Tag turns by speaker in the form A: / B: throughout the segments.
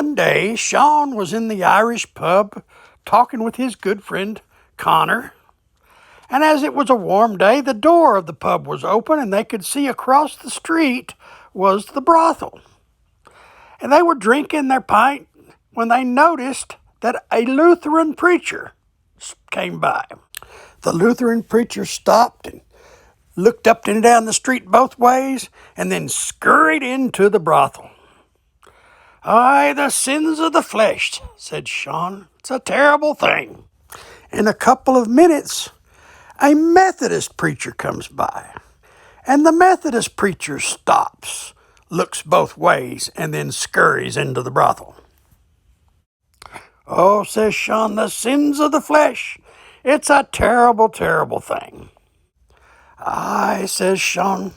A: One day, Sean was in the Irish pub talking with his good friend Connor. And as it was a warm day, the door of the pub was open and they could see across the street was the brothel. And they were drinking their pint when they noticed that a Lutheran preacher came by. The Lutheran preacher stopped and looked up and down the street both ways and then scurried into the brothel. "Aye, the sins of the flesh," said Sean. "It's a terrible thing." In a couple of minutes, a Methodist preacher comes by, and the Methodist preacher stops, looks both ways, and then scurries into the brothel. "Oh," says Sean, "the sins of the flesh. It's a terrible, terrible thing." "Aye," says Sean,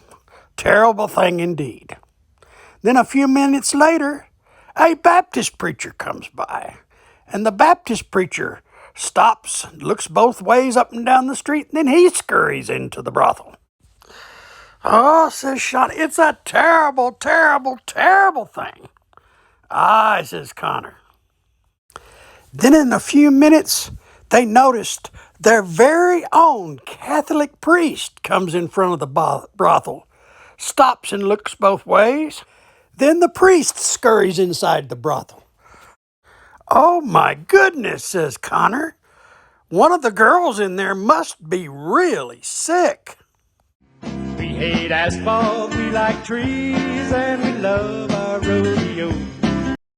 A: "terrible thing indeed." Then a few minutes later, a Baptist preacher comes by, and the Baptist preacher stops, looks both ways up and down the street, and then he scurries into the brothel. "Oh," says Sean, "it's a terrible, terrible, terrible thing." "Aye," says Connor. Then in a few minutes, they noticed their very own Catholic priest comes in front of the brothel, stops and looks both ways. Then the priest scurries inside the brothel. "Oh my goodness," says Connor. "One of the girls in there must be really sick."
B: We hate asphalt, we like trees, and we love our roadies.